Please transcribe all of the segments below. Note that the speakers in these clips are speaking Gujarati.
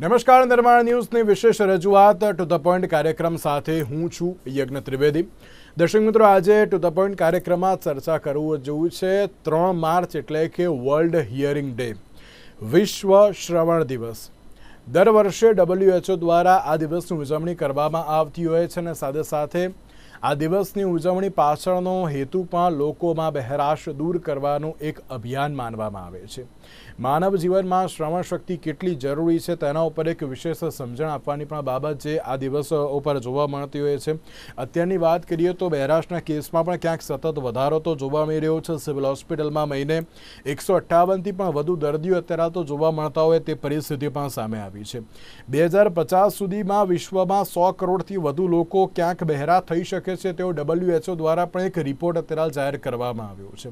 નમસ્કાર, નિર્માણ ન્યૂઝની વિશેષ રજૂઆત ટુ ધ પોઈન્ટ કાર્યક્રમ સાથે હું છું યજ્ઞ ત્રિવેદી. દર્શક મિત્રો, આજે ટુ ધ પોઈન્ટ કાર્યક્રમમાં ચર્ચા કરવું જેવું છે 3 માર્ચ એટલે કે વર્લ્ડ હિયરિંગ ડે, વિશ્વ શ્રવણ દિવસ. દર વર્ષે WHO દ્વારા આ દિવસની ઉજવણી કરવામાં આવતી હોય છે અને સાથે સાથે આ દિવસની ઉજવણી પાછળનો હેતુ પણ લોકોમાં બહેરાશ દૂર કરવાનું એક અભિયાન માનવામાં આવે છે. માનવ જીવનમાં શ્રવણ શક્તિ કેટલી જરૂરી છે તેના ઉપર એક વિશેષ સમજણ આપવાની પણ બાબત જે આ દિવસ ઉપર જોવા મળતી હોય છે. અત્યારની વાત કરીએ તો બહેરાશના કેસમાં પણ ક્યાંક સતત વધારો તો જોવા મળી રહ્યો છે. સિવિલ હોસ્પિટલમાં મહિને 158થી પણ વધુ દર્દીઓ અત્યારે તો જોવા મળતા હોય તે પરિસ્થિતિ પણ સામે આવી છે. 2050 સુધીમાં વિશ્વમાં 100 કરોડથી વધુ લોકો ક્યાંક બહેરા થઈ શકે છે તેવો WHO દ્વારા પણ એક રિપોર્ટ અત્યારે જાહેર કરવામાં આવ્યો છે.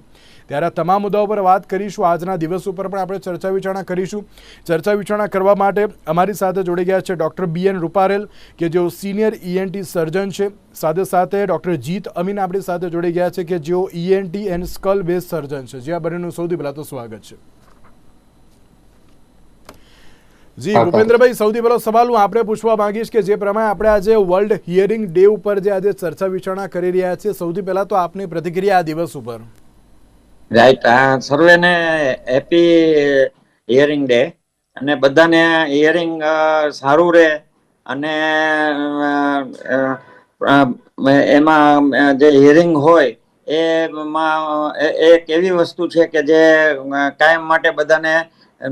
ત્યારે તમામ મુદ્દાઓ પર વાત કરીશું. આજના દિવસ ઉપર પણ આપણે ચર્ચા વિચારણા કરીશું. ચર્ચા વિચારણા કરવા માટે અમારી સાથે જોડી ગયા છે ડૉક્ટર BN રૂપારેલ કે જેઓ સિનિયર ENT સર્જન છે. સાથે સાથે ડૉક્ટર જીત અમીન આપણી સાથે જોડી ગયા છે કે જેઓ ENT એન્ડ સ્કલ બેઝ સર્જન છે. જે આ બંનેનું સૌથી પહેલાં તો સ્વાગત છે. જી ભૂપેન્દ્રભાઈ, સૌથી પહેલો સવાલ હું આપણે પૂછવા માંગીશ કે જે પ્રમાણે આપણે આજે વર્લ્ડ હિયરિંગ ડે ઉપર જે આજે ચર્ચા વિચારણા કરી રહ્યા છીએ, સૌથી પહેલા તો આપની પ્રતિક્રિયા આ દિવસ ઉપર. રાઈટ, સર્વેને હેપી હિયરિંગ ડે અને બધાને હિયરિંગ સારું રહે અને એમાં જે હિયરિંગ હોય એમાં એક એવી વસ્તુ છે કે જે કાયમ માટે બધાને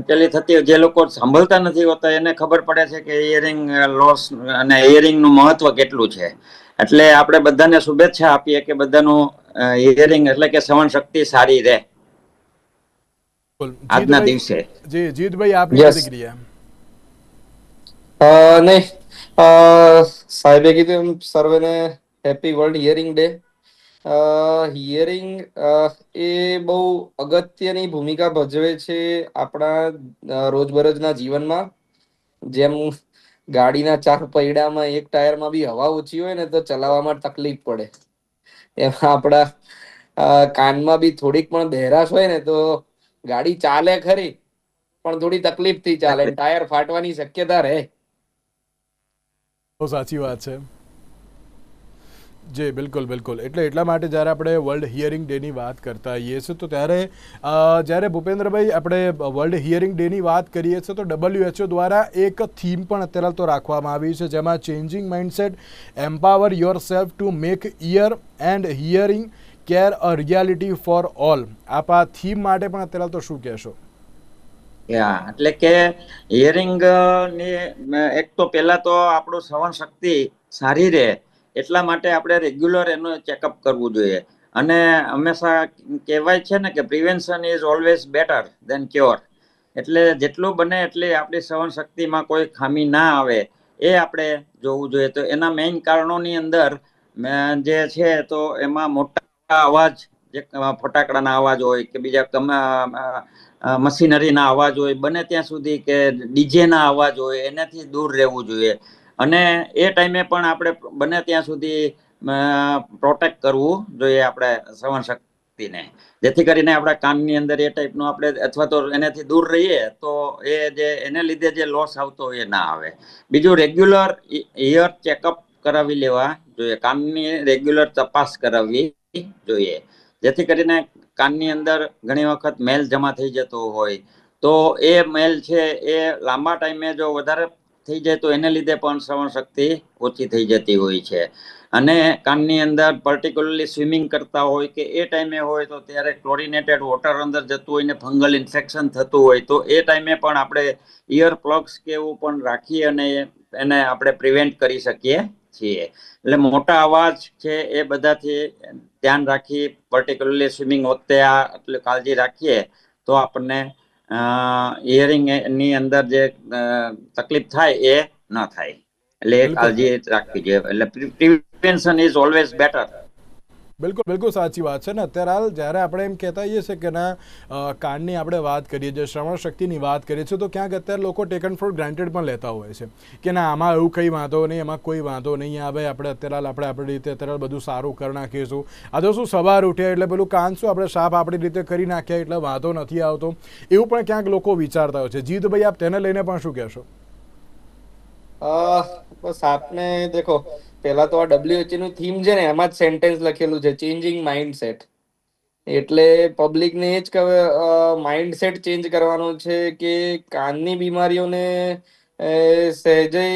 પેલી થતી, જે લોકો સાંભળતા નથી હોતા એને ખબર પડે છે કે હિયરિંગ લોસ અને હિયરિંગનું મહત્વ કેટલું છે. એટલે આપણે બધાને શુભેચ્છા આપીએ કે બધાનું હિયરિંગ એટલે કે શ્રવણ શક્તિ સારી રહે આજના દિવસે. જી જીતભાઈ, આપની પ્રતિક્રિયા. નહીં, સાહેબે કીધું એમ સર્વેને happy World Hearing Day. Hearing એ બહુ અગત્યની ભૂમિકા ભજવે છે આપણા રોજબરોજના જીવનમાં. જેમ ગાડીના 4 પૈડામાં એક ટાયરમાં બી હવા ઓછી હોય ને તો ચલાવવામાં તકલીફ પડે, એમાં આપણા કાનમાં બી થોડીક પણ બહેરાશ હોય ને તો ગાડી ચાલે ખરી પણ થોડી તકલીફથી ચાલે, ટાયર ફાટવાની શક્યતા રહે. બહુ સાચી વાત છે. જી બિલકુલ બિલકુલ. એટલા માટે જ્યારે આપણે વર્લ્ડ હિયરિંગ ડેની વાત કરતા હોઈએ છીએ તો ત્યારે જ્યારે ભૂપેન્દ્રભાઈ આપણે વર્લ્ડ હિયરિંગ ડેની વાત કરીએ છીએ તો WHO દ્વારા એક થીમ પણ અત્યારે તો રાખવામાં આવી છે, જેમાં changing mindset, empower yourself to make ear and hearing care a reality for all. આપ આ થીમ માટે પણ અત્યારે તો શું કહેશો? એટલે કે હિયરિંગ ની એક તો પહેલા તો આપણું શ્રવણ શક્તિ સારી રહે એટલા માટે આપણે રેગ્યુલર એનું ચેકઅપ કરવું જોઈએ. અને હંમેશા કહેવાય છે ને કે prevention is always better than cure. એટલે જેટલું બને એટલી આપણી શ્રવણ શક્તિમાં કોઈ ખામી ના આવે એ આપણે જોવું જોઈએ. તો એના મેઇન કારણોની અંદર જે છે તો એમાં મોટા અવાજ, જે ફટાકડાના અવાજ હોય કે બીજા મશીનરીના અવાજ હોય, બને ત્યાં સુધી કે ડીજેના અવાજ હોય એનાથી દૂર રહેવું જોઈએ. અને એ ટાઈમે પણ આપણે બને ત્યાં સુધી પ્રોટેક્ટ કરવું જોઈએ આપણે શ્રવણ શક્તિને, જેથી કરીને આપણા કાનની અંદર એ ટાઈપનું આપણે અથવા તો એનાથી દૂર રહીએ તો એ જે એને લીધે જે લોસ આવતો હોય એ ના આવે. બીજું, રેગ્યુલર ઇયર ચેકઅપ કરાવી લેવા જોઈએ, કાનની રેગ્યુલર તપાસ કરાવવી જોઈએ, જેથી કરીને કાનની અંદર ઘણી વખત મેલ જમા થઈ જતો હોય તો એ મેલ છે એ લાંબા ટાઈમે જો વધારે થઈ જાય તો એને લીધે પણ શ્રવણ શક્તિ ઓછી થઈ જતી હોય છે. અને કાનની અંદર પર્ટિક્યુલરલી સ્વિમિંગ કરતા હોય કે એ ટાઈમે હોય તો ત્યારે ક્લોરિનેટેડ વોટર અંદર જતું હોય ને ફંગલ ઇન્ફેક્શન થતું હોય તો એ ટાઈમે પણ આપણે ઇયર પ્લગ્સ કે એવું પણ રાખી અને એને આપણે પ્રિવેન્ટ કરી શકીએ છીએ. એટલે મોટા અવાજ છે એ બધાથી ધ્યાન રાખી, પર્ટિક્યુલરલી સ્વિમિંગ વખતે આ એટલે કાળજી રાખીએ તો આપણને હિયરિંગ ની અંદર જે તકલીફ થાય એ ન થાય. એટલે એ કાળજી રાખવી જોઈએ. એટલે પ્રિવેન્શન ઇઝ ઓલવેઝ બેટર. બિલકુલ બિલકુલ સાચી વાત છે ને. અત્યારે હાલ જ્યારે આપણે એમ કહેતા હોઈએ છીએ કે ના કાનની આપણે વાત કરીએ છીએ, શ્રવણ શક્તિની વાત કરીએ છીએ તો ક્યાંક અત્યારે લોકો ટેકન ફોર ગ્રાન્ટેડ પણ લેતા હોય છે કે ના આમાં એવું કંઈ વાંધો નહીં, એમાં કોઈ વાંધો નહીં, આ ભાઈ આપણે અત્યારે હાલ આપણે આપણી રીતે અત્યારે બધું સારું કરી નાખીશું, આ તો શું સવાર ઉઠ્યા એટલે પેલું કાન શું આપણે સાફ આપણી રીતે કરી નાખ્યા એટલે વાંધો નથી આવતો, એવું પણ ક્યાંક લોકો વિચારતા હોય છે. જીતભાઈ, આપ તેને લઈને પણ શું કહેશો? બસ આપને દેખો, પેલા તો આ WHO નું થીમ છે ને એમાં જ સેન્ટેન્સ લખેલું છે, ચેન્જિંગ માઇન્ડસેટ. એટલે પબ્લિકને એ જ માઇન્ડસેટ ચેન્જ કરવાનો છે કે કાનની બીમારીઓને સહેજે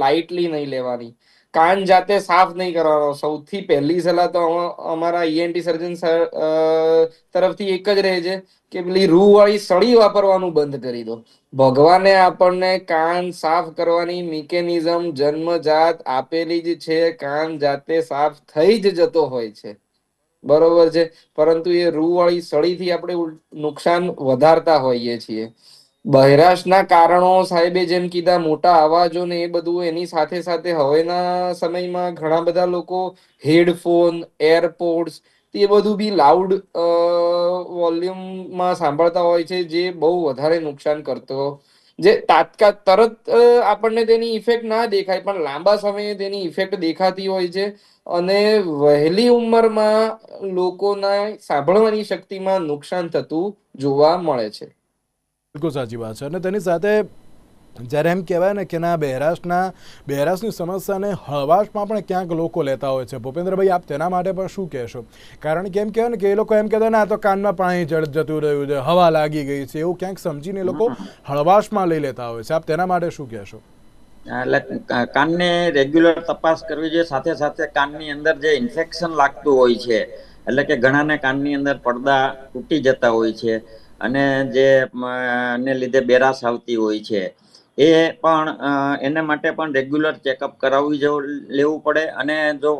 લાઇટલી નહીં લેવાની. કાન જાતે સાફ નહીં કરવાનો. સૌથી પહેલી સલાહ તો અમારા ઈએનટી સર્જન તરફથી એક જ રહે છે કે પેલી રૂ વાળી સળી વાપરવાનું બંધ કરી દો. ભગવાને આપણને કાન સાફ કરવાની મિકેનિઝમ જન્મજાત આપેલી જ છે. કાન જાતે સાફ થઈ જ જતો હોય છે, બરોબર છે. પરંતુ એ રૂ વાળી સળીથી આપણે નુકસાન વધારતા હોઈએ છીએ. બહેરાશના કારણો સાહેબે જેમ કીધા, મોટા અવાજો ને એ બધું, એની સાથે સાથે હવેના સમયમાં ઘણા બધા લોકો હેડફોન, એરપોડ્સ એ બધું બી લાઉડ વોલ્યુમમાં સાંભળતા હોય છે, જે બહુ વધારે નુકસાન કરતો, જે તરત આપણને તેની ઇફેક્ટ ના દેખાય પણ લાંબા સમયે તેની ઇફેક્ટ દેખાતી હોય છે. અને વહેલી ઉંમરમાં લોકોના સાંભળવાની શક્તિમાં નુકસાન થતું જોવા મળે છે. બિલકુલ સાચી વાત છે. અને તેની સાથે જ્યારે એમ કહેવાય ને કે ના બહેરાશની સમસ્યાને હળવાશમાં પણ ક્યાંક લોકો લેતા હોય છે. ભૂપેન્દ્રભાઈ, આપ તેના માટે પણ શું કહેશો? કારણ કે એમ કહેવાય ને કે એ લોકો એમ કહેતા ને આ તો કાનમાં પાણી જતું રહ્યું છે, હવા લાગી ગઈ છે, એવું ક્યાંક સમજીને એ લોકો હળવાશમાં લઈ લેતા હોય છે. આપ તેના માટે શું કહેશો? એટલે કાનની રેગ્યુલર તપાસ કરવી જોઈએ. સાથે સાથે કાનની અંદર જે ઇન્ફેક્શન લાગતું હોય છે, એટલે કે ઘણાને કાનની અંદર પડદા તૂટી જતા હોય છે અને જે ને લીધે બેરાશ આવતી હોય છે, એ પણ એના માટે પણ રેગ્યુલર ચેકઅપ કરાવવી લેવું પડે. અને જો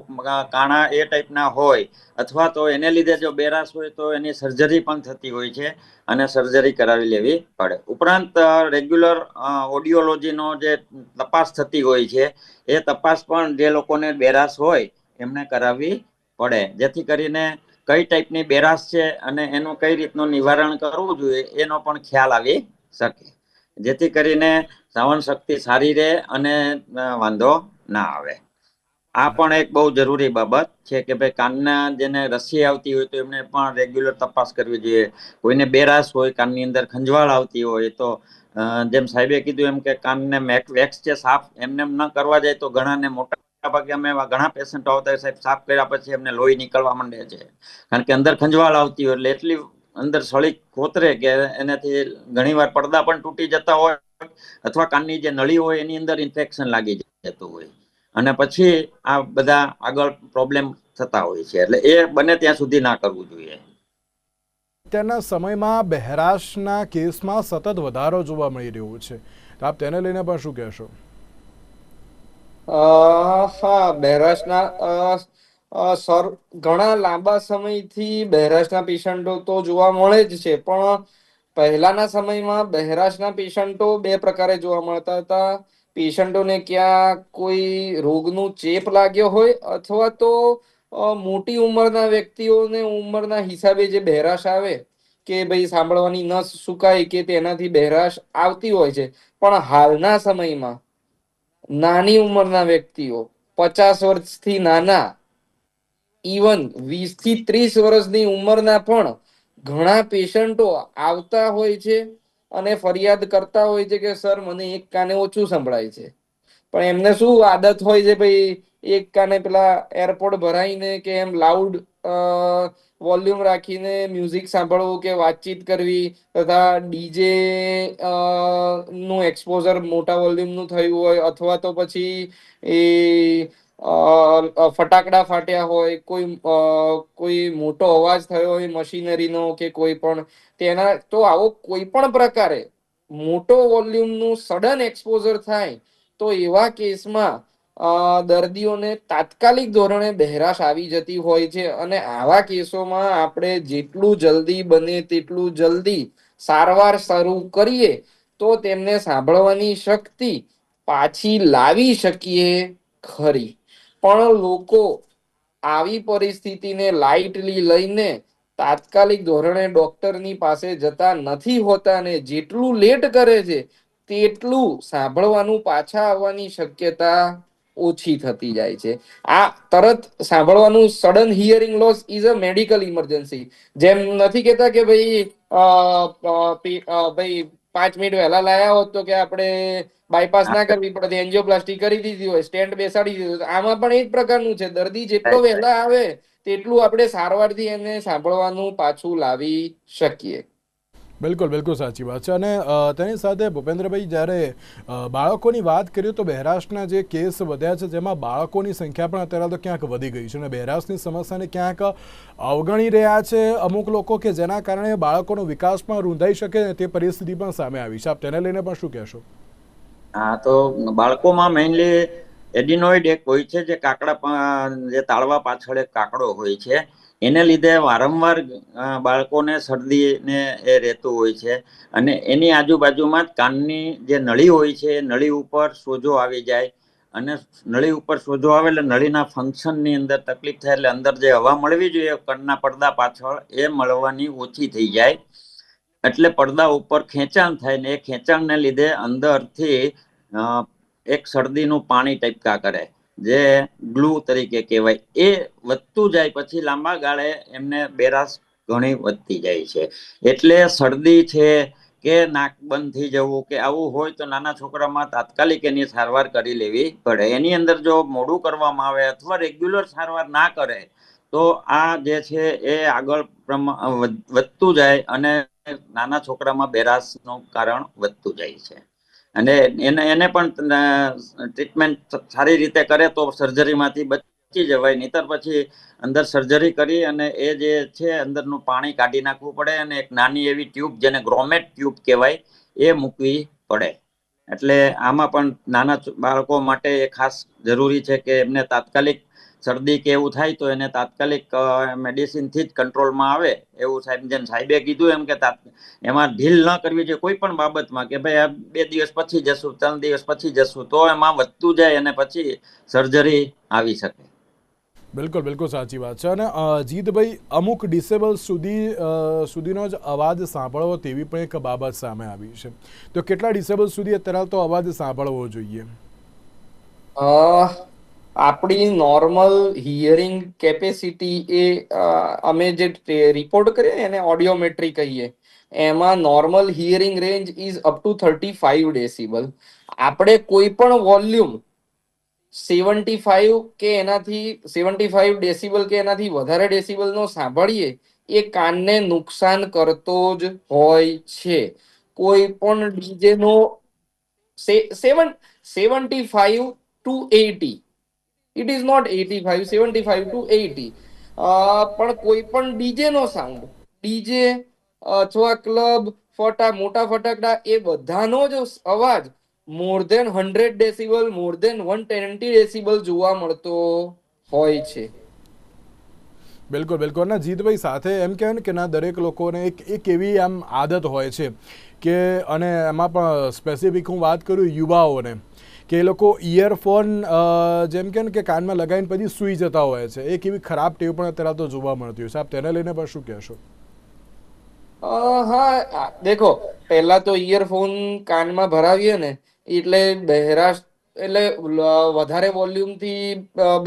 કાણા એ ટાઈપના હોય અથવા તો એને લીધે જો બેરાશ હોય તો એની સર્જરી પણ થતી હોય છે અને સર્જરી કરાવી લેવી પડે. ઉપરાંત રેગ્યુલર ઓડિયોલોજીનો જે તપાસ થતી હોય છે, એ તપાસ પણ જે લોકોને બેરાશ હોય એમને કરાવવી પડે, જેથી કરીને કઈ ટાઈપની બેરાશ છે અને એનું કઈ રીતનું નિવારણ કરવું જોઈએ એનો પણ ખ્યાલ આવી શકે, જેથી કરીને શ્રવણ શક્તિ સારી રહે અને વાંધો ના આવે. આ પણ એક બહુ જરૂરી બાબત છે કે ભાઈ કાનના જેને રસી આવતી હોય તો એમને પણ રેગ્યુલર તપાસ કરવી જોઈએ. કોઈને બેરાશ હોય, કાનની અંદર ખંજવાળ આવતી હોય તો જેમ સાહેબે કીધું એમ કે કાનને વેક્સ છે સાફ એમને ન કરવા જાય તો ઘણાને મોટા ભાગે અમે ઘણા પેશન્ટો આવતા સાહેબ સાફ કર્યા પછી એમને લોહી નીકળવા માંડે છે, કારણ કે અંદર ખંજવાળ આવતી હોય એટલે એટલી અંદર સળી કોતરે કે એનાથી ઘણીવાર પડદા પણ તૂટી જતા હોય અથવા કાનની જે નળી હોય એની અંદર ઇન્ફેક્શન લાગી જતું હોય અને પછી આ બધા આગળ પ્રોબ્લેમ થતા હોય છે. એટલે એ બને ત્યાં સુધી ના કરવું જોઈએ. અત્યારના સમયમાં બહેરાશના કેસમાં સતત વધારો જોવા મળી રહ્યો છે, તો આપ તેને લઈને પણ શું કહેશો? હા, બહેરાશના સર ઘણા લાંબા સમયથી બહેરાશના પેશન્ટો તો જોવા મળે જ છે, પણ પહેલાના સમયમાં બહેરાશના પેશન્ટો બે પ્રકારે જોવા મળતા હતા. પેશન્ટોને ક્યાં કોઈ રોગનું ચેપ લાગ્યો હોય અથવા તો મોટી ઉંમરના વ્યક્તિઓને ઉંમરના હિસાબે જે બહેરાશ આવે કે ભાઈ સાંભળવાની નસ સુકાય કે તેનાથી બહેરાશ આવતી હોય છે. પણ હાલના સમયમાં નાની ઉંમરના વ્યક્તિઓ, 50 વર્ષથી નાના, ઇવન 20 થી 30 વર્ષની ઉંમરના પણ ઘણા પેશન્ટો આવતા હોય છે અને ફરિયાદ કરતા હોય છે કે સર મને એક કાને ઓછું સંભળાય છે. પણ એમને શું આદત હોય છે ભાઈ, એક કાને પેલા એરપોર્ટ ભરાઈને કે એમ લાઉડ વોલ્યુમ રાખીને મ્યુઝિક સાંભળવું કે વાતચીત કરવી તથા ડીજે નું એક્સપોઝર મોટા વોલ્યુમનું થયું હોય અથવા તો પછી એ ફટાકડા ફાટ્યા હોય, કોઈ મોટો અવાજ થયો હોય મશીનરીનો કે કોઈ પણ તેના, તો આવો કોઈ પણ પ્રકારે મોટો વોલ્યુમનું સડન એક્સપોઝર થાય તો એવા કેસમાં દર્દીઓને તાત્કાલિક ધોરણે બહેરાશ આવી જતી હોય છે. અને આવા કેસોમાં આપણે જેટલું જલ્દી બને તેટલું જલ્દી સારવાર શરૂ કરીએ તો તેમને સાંભળવાની શક્તિ પાછી લાવી શકીએ ખરી. પણ લોકો આવી પરિસ્થિતિને લાઈટલી લઈને તાત્કાલિક ધોરણે ડોક્ટરની પાસે જતા નથી હોતા ને જેટલું લેટ કરે છે તેટલું સાંભળવાનું પાછા આવવાની શક્યતા ઓછી થતી જાય છે. આ તરત સાંભળવાનું sudden hearing loss is a medical emergency. જેમ નથી કેતા કે ભાઈ 5 મિનિટ વહેલા લાયા હોત તો કે આપણે બાયપાસ ના કરવી પડે, એન્જિયોપ્લાસ્ટી કરી દીધી હોય, સ્ટેન્ટ બેસાડી દીધું હોય. આમાં પણ એ જ પ્રકારનું છે, દર્દી જેટલો વહેલા આવે તેટલું આપણે સારવારથી એને સાંભળવાનું પાછું લાવી શકીએ. બિલકુલ બિલકુલ સાચી વાત છે. અને તેની સાથે ભૂપેન્દ્રભાઈ, જ્યારે બાળકોની વાત કરીએ તો બહેરાશના જે કેસ વધ્યા છે જેમાં બાળકોની સંખ્યા પણ અત્યારે તો ક્યાંક વધી ગઈ છે અને બહેરાશની સમસ્યાને ક્યાંક અવગણી રહ્યા છે અમુક લોકો, કે જેના કારણે બાળકોનો વિકાસ પણ રૂંધાઈ શકે તે પરિસ્થિતિ પણ સામે આવી છે. આપ તેને લઈને પણ શું કહેશો? હા, તો બાળકોમાં મેઇનલી એડિનોઇડ એક હોય છે, જે જે તાળવા પાછળ એક કાકડો હોય છે, એને લીધે વારંવાર બાળકોને શરદી ને એ રહેતું હોય છે. અને એની આજુબાજુમાં જ કાનની જે નળી હોય છે એ નળી ઉપર સોજો આવી જાય, અને નળી ઉપર સોજો આવે એટલે નળીના ફંક્શનની અંદર તકલીફ થાય, એટલે અંદર જે હવા મળવી જોઈએ કાનના પડદા પાછળ એ મળવાની ઓછી થઈ જાય, એટલે પડદા ઉપર ખેંચાણ થાય ને એ ખેંચાણને લીધે અંદરથી એક શરદીનું પાણી ટપકા કરે, જે ગ્લુ તરીકે કહેવાય, એ વધતું જાય. પછી લાંબા ગાળે એમને બેરાશ ઘણી વધતી જાય છે. એટલે શરદી છે કે નાક બંધ થઈ જવું કે આવું હોય તો નાના છોકરામાં તાત્કાલિક એની સારવાર કરી લેવી પડે. એની અંદર જો મોડું કરવામાં આવે અથવા રેગ્યુલર સારવાર ના કરે તો આ જે છે એ આગળ વધતું જાય અને નાના છોકરામાં બેરાશનું કારણ વધતું જાય છે. અને એને પણ ટ્રીટમેન્ટ સારી રીતે કરે તો સર્જરીમાંથી બચી જવાય, નહીતર પછી અંદર સર્જરી કરી અને એ જે છે અંદરનું પાણી કાઢી નાખવું પડે અને એક નાની એવી ટ્યુબ, જેને ગ્રોમેટ ટ્યુબ કહેવાય, એ મૂકવી પડે. એટલે આમાં પણ નાના બાળકો માટે એ ખાસ જરૂરી છે કે એમને તાત્કાલિક શરદી કે એવું થાય તો એને તાત્કાલિક મેડિસિનથી જ કંટ્રોલમાં આવે એવું જેમ સાહેબે કીધું એમ કે એમાં ઢીલ ન કરવી જોઈએ કોઈ પણ બાબતમાં, કે ભાઈ આ 2 દિવસ પછી જશું, 3 દિવસ પછી જશું, તો એમાં વધતું જાય અને પછી સર્જરી આવી શકે. બિલકુલ બિલકુલ સાચી વાત છે. અને જીતભાઈ, અમુક ડિસેબલ સુધીનો જ અવાજ સાંભળવો તેવી પણ એક બાબત સામે આવી છે, તો કેટલા ડિસેબલ સુધી અત્યારે તો અવાજ સાંભળવો જોઈએ? આપણી નોર્મલ હિયરિંગ કેપેસિટી એ અમે જે રિપોર્ટ કરીએ એને ઓડિયોમેટ્રી કહીએ, એમાં normal hearing range is up to 35 decibel. આપણે કોઈ પણ વોલ્યુમ 75 ડેસિબલ કે એનાથી વધારે ડેસિબલ નો સાંભળીએ એ કાનને નુકસાન કરતો જ હોય છે. કોઈ પણ ડીજે નો 75 to 80, it is not 85, 75 to 80. પણ કોઈ પણ ડીજે નો સાઉન્ડ, ડીજે અથવા ક્લબ, મોટા ફટાકડા, એ બધાનો જ અવાજ મોર દેન 100 ડેસિબલ, મોર દેન 120 ડેસિબલ જોવા મળતો હોય છે. બિલકુલ બિલકુલ. અને જીતભાઈ, સાથે એમ કહેવાય ને કે ના દરેક લોકોને એક એવી આમ આદત હોય છે કે, અને એમાં પણ સ્પેસિફિક હું વાત કરું યુવાઓને, કે એ લોકો ઇયરફોન જેમ કે ને કે કાનમાં લગાવીને પછી સૂઈ જતા હોય છે. એક એવી ખરાબ ટેવ પણ અત્યારે તો જોવા મળતી હોય છે. આપ તેને લઈને પણ શું કહેશો? હા, દેખો, પહેલા તો ઇયરફોન કાનમાં ભરાવીએ ને એટલે બહેરાશ, એટલે વધારે વોલ્યુમ થી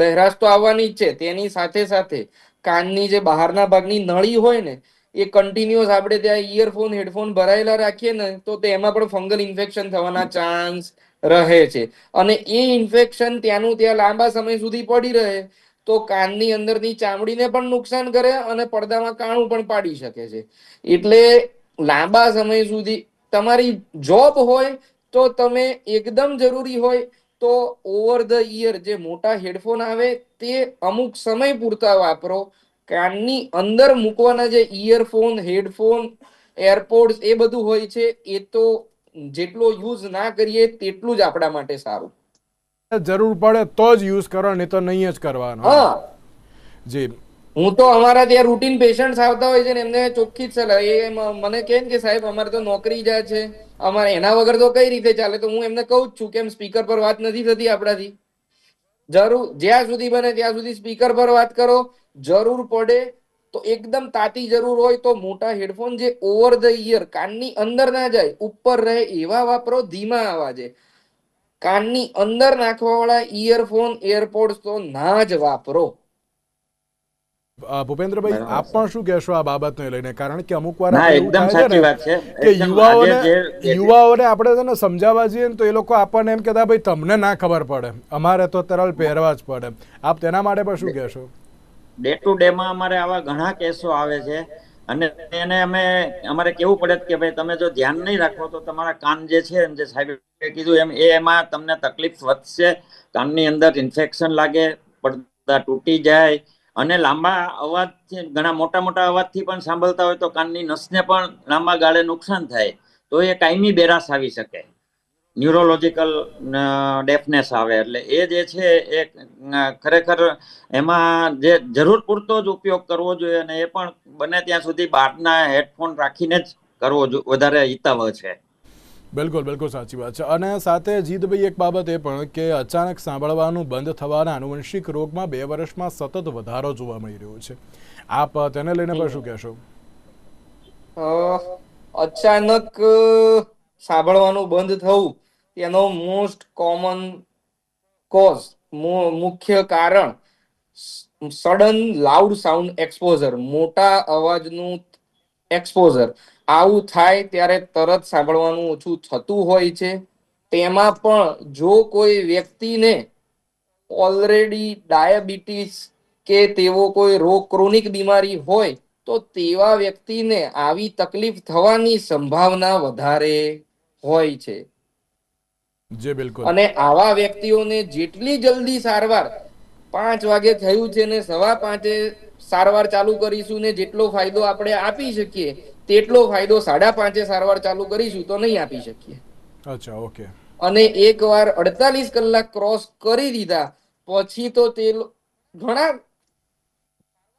બહેરાશ તો આવવાની જ છે. તેની સાથે સાથે કાનની જે બહારના ભાગની નળી હોય ને એ કન્ટિન્યુઅસ આપણે ત્યાં ઇયરફોન હેડફોન ભરાયેલા રાખીએ ને તો તેમાં પણ ફંગલ ઇન્ફેક્શન થવાના ચાન્સ રહે છે. અને એ ઇન્ફેક્શન ત્યાંનું ત્યાં લાંબા સમય સુધી પડી રહે તો કાનની અંદરની ચામડીને પણ નુકસાન કરે અને પડદામાં કાણું પણ પાડી શકે છે. એટલે લાંબા સમય સુધી તમારી જોબ હોય તો તમે એકદમ જરૂરી હોય તો ઓવર ધ ઈયર જે મોટા હેડફોન આવે તે અમુક સમય પૂરતા વાપરો. કાનની અંદર મૂકવાના જે ઇયરફોન, હેડફોન, એરપોડ્સ એ બધું હોય છે એ તો જેટલો યુઝ ના કરીએ તેટલું જ આપણા માટે સારું. જરૂર પડે તો જ યુઝ કરો, નહીં તો નહીં જ કરવાનો. હા, જી. હું તો અમારા ત્યાં રૂટીન પેશન્ટ આવતા હોય છે ને એમને ચોખ્ખી જ સલાહ, એ મને કહે કે સાહેબ અમારે તો નોકરી જાય છે, અમારે એના વગર તો કઈ રીતે ચાલે, તો હું એમને કહું જ છું કેમ સ્પીકર પર વાત નથી થતી આપણાથી? જરૂર જ્યાં સુધી બને ત્યાં સુધી સ્પીકર પર વાત કરો. જરૂર પડે તો એકદમ તાતી જરૂર હોય તો મોટા હેડફોન જે ઓવર ધ ઈયર કાનની અંદર ના જાય, ઉપર રહે એવા વાપરો, ધીમા અવાજે. કાનની અંદર નાખવા વાળા ઇયરફોન, એરપોડ્સ તો ના જ વાપરો. ભૂપેન્દ્રભાઈ, બરાબર આપ છે. પણ શું કહેશો આ બાબતને લઈને? કારણ કે અમુક વાર ના, આપણે એવું એકદમ થાય છે સાચી ને વાત છે. કે એકદમ આજે યુવાઓને આપણે છે ને સમજાવવા જઈએ ને તો એ લોકો આપણને એમ કહેતા, ભાઈ તમને ના ખબર પડે, અમારે તો તરલ પહેરવા જ પડે. આપ તેના માટે પણ શું કહેશો? ડે ટુ ડે માં અમારે આવા ઘણા કેસો આવે છે, અને એને અમારે કેવું પડે કે ભાઈ તમે જો ધ્યાન નહીં રાખો તો તમારા કાન જે છે, જે સાહેબે કીધું એમ, એમાં તમને તકલીફ વધશે. કાનની અંદર ઇન્ફેક્શન લાગે, પડદા તૂટી જાય, અને લાંબા અવાજથી, ઘણા મોટા મોટા અવાજથી પણ સાંભળતા હોય તો કાનની નસને પણ લાંબા ગાળે નુકસાન થાય. તો એ કાયમી બેરાસ આવી શકે, ન્યુરોલોજીકલ ડેફનેસ આવે. એટલે એ જે છે એ ખરેખર એમાં જે જરૂર પૂરતો જ ઉપયોગ કરવો જોઈએ, અને એ પણ બને ત્યાં સુધી બહારના હેડફોન રાખીને જ કરવો વધારે હિતાવહ છે. બિલકુલ, બિલકુલ સાચી વાત છે. અને સાથે જીતભાઈ, એક બાબત એ પણ કે અચાનક સાંભળવાનું બંધ થવાના આનુવંશિક રોગમાં 2 વર્ષમાં સતત વધારો જોવા મળી રહ્યો છે. આપ તેને લઈને પણ શું કહેશો? અચાનક સાંભળવાનું બંધ થવું તેનો મોસ્ટ કોમન કોઝ, મુખ્ય કારણ સડન લાઉડ સાઉન્ડ એક્સપોઝર, મોટા અવાજનું એક્સપોઝર. આવું થાય ત્યારે તરત સાંભળવાનું ઓછું થતું હોય છે. તેમાં પણ જો કોઈ વ્યક્તિને ઓલરેડી ડાયાબિટીસ કે તેવો કોઈ રોગ, ક્રોનિક બીમારી હોય તો તેવા વ્યક્તિને આવી તકલીફ થવાની સંભાવના વધારે હોય છે. જી બિલકુલ. અને આવા વ્યક્તિઓને જેટલી જલ્દી સારવાર, 5 વાગે થયું છે ને 5:15 સારવાર ચાલુ કરીશું ને જેટલો ફાયદો આપણે આપી શકીએ તેટલો ફાયદો 5:30 સારવાર ચાલુ કરીશું તો નહીં આપી શકીએ. અચ્છા, ઓકે. અને એકવાર 48 કલાક ક્રોસ કરી દીધા પછી તો તે ઘણા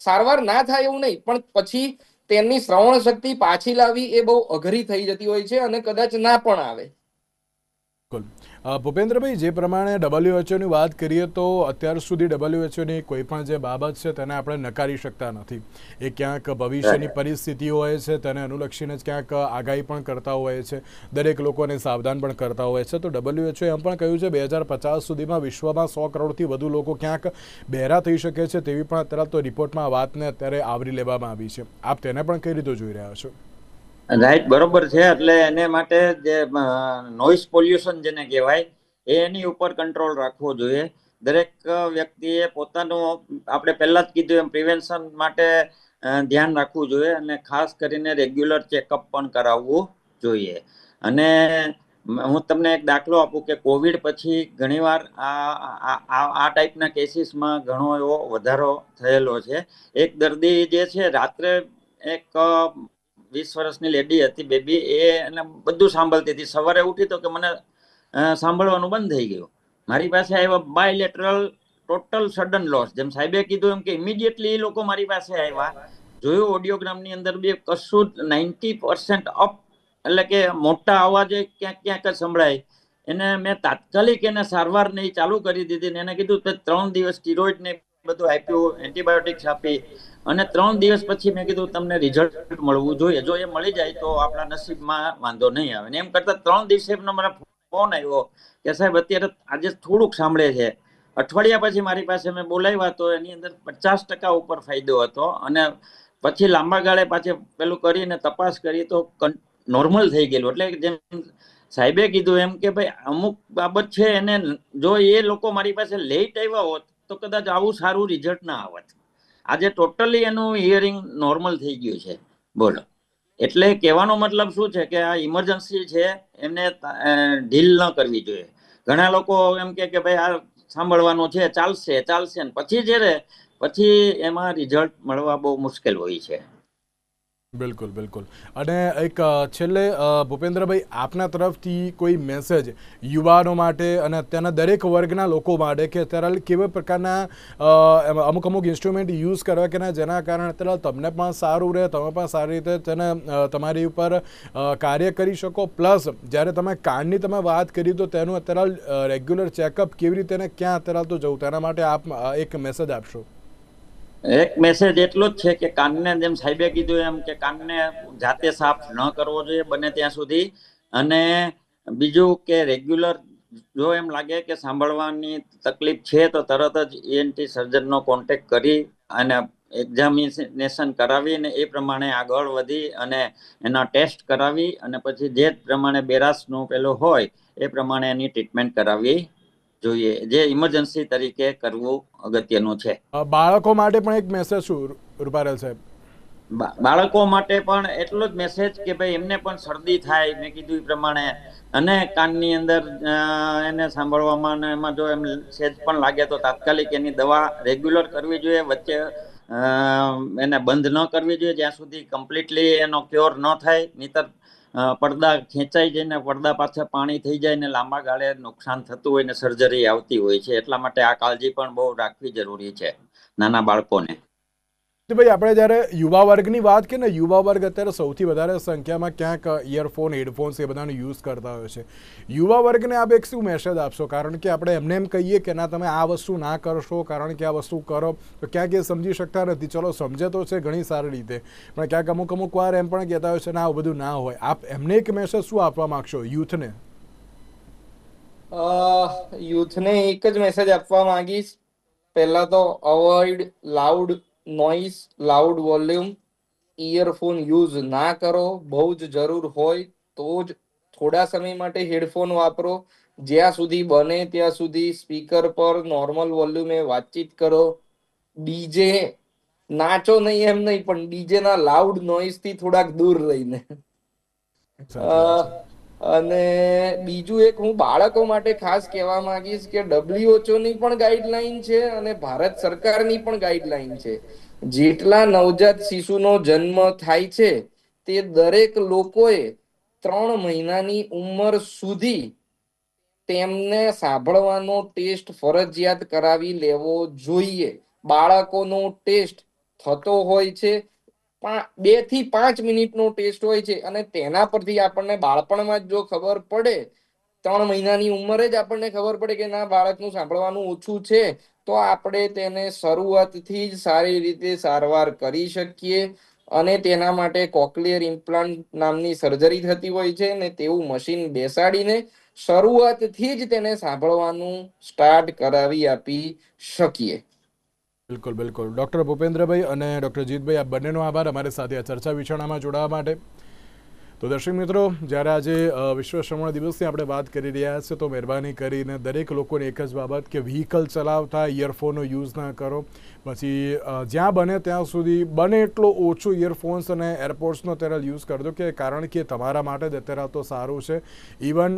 સારવાર ના થાય એવું નહીં, પણ પછી તેમની શ્રવણ શક્તિ પાછી લાવવી એ બહુ અઘરી થઈ જતી હોય છે, અને કદાચ ના પણ આવે. ભૂપેન્દ્રભાઈ, જે પ્રમાણે WHO ની વાત કરીએ તો અત્યાર સુધી WHO ની કોઈ પણ જે બાબત છે તેને આપણે નકારી શકતા નથી. એ ક્યાંક ભવિષ્યની પરિસ્થિતિ હોય છે તેને અનુલક્ષીને જ ક્યાંક આગાહી પણ કરતા હોય છે, દરેક લોકોને સાવધાન પણ કરતા હોય છે. તો WHO એમ પણ કહ્યું છે 2050 સુધીમાં વિશ્વમાં 100 કરોડથી વધુ લોકો ક્યાંક બહેરા થઈ શકે છે, તેવી પણ અત્યારે તો રિપોર્ટમાં વાતને અત્યારે આવરી લેવામાં આવી છે. આપ તેને પણ કઈ રીતે જોઈ રહ્યા છો? રાઈટ, બરોબર છે. એટલે એને માટે જે નોઇઝ પોલ્યુશન જેને કહેવાય, એની ઉપર કંટ્રોલ રાખવો જોઈએ. દરેક વ્યક્તિએ પોતાનું, આપણે પહેલા જ કીધું એમ, પ્રિવેન્શન માટે ધ્યાન રાખવું જોઈએ, અને ખાસ કરીને રેગ્યુલર ચેકઅપ પણ કરાવવું જોઈએ. અને હું તમને એક દાખલો આપું કે કોવિડ પછી ઘણીવાર આ ટાઈપના કેસીસમાં ઘણો એવો વધારો થયેલો છે. એક દર્દી જે છે, રાત્રે એક 20 વર્ષની લેડી હતી, બેબી, એને બધું સાંભળતી હતી. સવારે ઉઠી તો કે મને સાંભળવાનું બંધ થઈ ગયું. મારી પાસે આવ્યા, બાયલેટરલ ટોટલ સડન લોસ, જેમ સાહેબે કીધું એમ કે ઇમિડિયેટલી એ લોકો મારી પાસે આવ્યા, જોયું ઓડિયોગ્રામની અંદર બી કશું 90% અપ, એટલે કે મોટા અવાજે ક્યાંક ક્યાંક જ સંભળાય. એને મેં તાત્કાલિક એને સારવાર ને ચાલુ કરી દીધી, ને એને કીધું કે 3 દિવસ સ્ટીરોઇડ ને બધું આપ્યું, એન્ટીબાયોટિક્સ આપી, અને 3 દિવસ પછી મેં કીધું તમને રિઝલ્ટ મળવું જોઈએ. જો એ મળી જાય તો આપણા નસીબમાં વાંધો નહીં આવે. ને એમ કરતા 3 દિવસે એમનો મને ફોન આવ્યો કે સાહેબ અત્યારે આજે થોડુંક સાંભળે છે. અઠવાડિયા પછી મારી પાસે મેં બોલાવ્યા તો એની અંદર 50% ઉપર ફાયદો હતો. અને પછી લાંબા ગાળે પાછી પેલું કરીને તપાસ કરી તો નોર્મલ થઈ ગયેલું. એટલે જેમ સાહેબે કીધું એમ કે ભાઈ અમુક બાબત છે, એને જો એ લોકો મારી પાસે લેટ આવ્યા હોત તો કદાચ આવું સારું રિઝલ્ટ ના આવત. આજે ટોટલી એનું હિયરિંગ નોર્મલ થઈ ગયું છે. બોલો, એટલે કહેવાનો મતલબ શું છે કે આ ઇમરજન્સી છે, એમને ઢીલ ન કરવી જોઈએ. ઘણા લોકો એમ કે ભાઈ આ સાંભળવાનું છે, ચાલશે ચાલશે, પછી જ્યારે પછી એમાં રિઝલ્ટ મળવા બહુ મુશ્કેલ હોય છે. બિલકુલ, બિલકુલ. અને એક છેલ્લે ભૂપેન્દ્રભાઈ, આપના તરફથી કોઈ મેસેજ યુવાનો માટે અને અત્યારના દરેક વર્ગના લોકો માટે કે અત્યારે કેવા પ્રકારના અમુક ઇન્સ્ટ્રુમેન્ટ યુઝ કરવા કે જેના કારણે અત્યારે તમને પણ સારું રહે, તમે પણ સારી રીતે તેને તમારી ઉપર કાર્ય કરી શકો, પ્લસ જ્યારે તમે કાનની તમે વાત કરી તો તેનું અત્યારે રેગ્યુલર ચેકઅપ કેવી રીતે ને ક્યાં અત્યારે તો જવું, તેના માટે આપ એક મેસેજ આપશો? એક મેસેજ એટલો જ છે કે કાનને, જેમ સાહેબે કીધું એમ, કે કાનને જાતે સાફ ન કરવો જોઈએ બને ત્યાં સુધી. અને બીજું કે રેગ્યુલર જો એમ લાગે કે સાંભળવાની તકલીફ છે તો તરત જ ENT સર્જનનો કોન્ટેક્ટ કરી અને એક્ઝામિનેશન કરાવીને એ પ્રમાણે આગળ વધી અને એના ટેસ્ટ કરાવી અને પછી જે પ્રમાણે બેરાસનું પેલું હોય એ પ્રમાણે એની ટ્રીટમેન્ટ કરાવવી જોઈએ, જે ઇમરજન્સી તરીકે કરવું અગત્યનું છે. બાળકો માટે પણ એક મેસેજ શું રૂપારેલ સાહેબ? બાળકો માટે પણ એટલો જ મેસેજ કે ભાઈ એમને પણ શરદી થાય, મેં કીધું એ પ્રમાણે, અને કાનની અંદર એને સાંભળવામાં અને એમાં જો એમ સેજ પણ લાગે તો તાત્કાલિક એની દવા રેગ્યુલર કરવી જોઈએ, વચ્ચે એને બંધ ન કરવી જોઈએ જ્યાં સુધી કમ્પ્લીટલી એનો ક્યોર ન થાય, નહીતર પડદા ખેંચાઈ જાય ને પડદા પાછળ પાણી થઈ જાય ને લાંબા ગાળે નુકસાન થતું હોય ને સર્જરી આવતી હોય છે. એટલા માટે આ કાળજી પણ બહુ રાખવી જરૂરી છે નાના બાળકોને. ભાઈ આપણે જ્યારે યુવા વર્ગની વાત કરીએ ને, યુવા વર્ગ અત્યારે સૌથી વધારે સંખ્યામાં ક્યાંક ઇયરફોન, હેડફોન્સ એ બધાનો યુઝ કરતા હોય છે. યુવા વર્ગને આપ એક શું મેસેજ આપશો? કારણ કે આપણે એમને એમ કહીએ કે ના તમે આ વસ્તુ ના કરશો કારણ કે આ વસ્તુ કરો તો ક્યાંક એ સમજી શકતા નથી. ચલો સમજે તો છે ઘણી સારી રીતે, પણ ક્યાંક અમુક વાર એમ પણ કહેતા હોય છે ના આવું બધું ના હોય. આપ એમને એક મેસેજ શું આપવા માંગશો યુથને? યુથને એક જ મેસેજ આપવા માંગીશ, પહેલા તો avoid loud noise, loud volume, earphone use ના કરો. બહુ જ જરૂર હોય તો જ થોડા સમય માટે હેડફોન વાપરો. જ્યાં સુધી બને ત્યાં સુધી સ્પીકર પર નોર્મલ વોલ્યુમે વાતચીત કરો. ડીજે નાચો નહીં એમ નહીં, પણ ડીજે ના લાઉડ નોઇઝ થી થોડાક દૂર રહીને. અને બીજું એક હું બાળકો માટે ખાસ કહેવા માંગીશ કે WHO ની પણ ગાઈડલાઈન છે અને ભારત સરકારની પણ ગાઈડલાઈન છે. જેટલા નવજાત શિશુનો જન્મ થાય છે તે દરેક લોકોએ 3 મહિનાની ઉંમર સુધી તેમને સાંભળવાનો ટેસ્ટ ફરજિયાત કરાવી લેવો જોઈએ. બાળકોનો ટેસ્ટ થતો હોય છે, 2 થી 5 મિનિટનો ટેસ્ટ હોય છે અને તેના પરથી આપણને બાળપણમાં જ જો ખબર પડે, 3 મહિનાની ઉંમરે જ આપણને ખબર પડે કે ના બાળકનું સાંભળવાનું ઓછું છે, તો આપણે તેને શરૂઆતથી જ સારી રીતે સારવાર કરી શકીએ. અને તેના માટે કોક્લિયર ઇમ્પ્લાન્ટ નામની સર્જરી થતી હોય છે ને તેવું મશીન બેસાડીને શરૂઆતથી જ તેને સાંભળવાનું સ્ટાર્ટ કરાવી આપી શકીએ. બિલકુલ બિલકુલ. ડૉક્ટર ભૂપેન્દ્રભાઈ અને ડૉક્ટર જીતભાઈ, આ બંનેનો આભાર અમારી સાથે આ ચર્ચા વિચારણામાં જોડાવા માટે. તો દર્શક મિત્રો, જ્યારે આજે વિશ્વ શ્રવણ દિવસની આપણે વાત કરી રહ્યા છીએ તો મહેરબાની કરીને દરેક લોકોને એક જ બાબત કે વ્હીકલ ચલાવતા ઇયરફોનનો યુઝ ના કરો. પછી જ્યાં બને ત્યાં સુધી બને એટલો ઓછો ઇયરફોન્સ અને એરપોર્ટ્સનો અત્યારે યુઝ કરજો, કે કારણ કે તમારા માટે જ અત્યારે તો સારું છે. ઇવન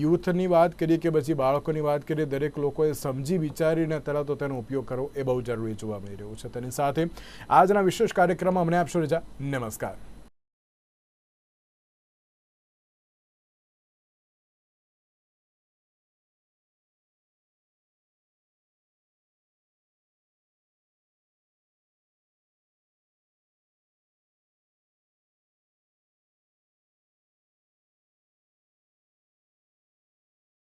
યુથની વાત કરીએ કે પછી બાળકોની વાત કરીએ, દરેક લોકોએ સમજી વિચારીને અત્યારે તો તેનો ઉપયોગ કરવો એ બહુ જરૂરી જોવા મળી રહ્યું છે. તેની સાથે આજના વિશેષ કાર્યક્રમમાં અમને આપશો રજા. નમસ્કાર.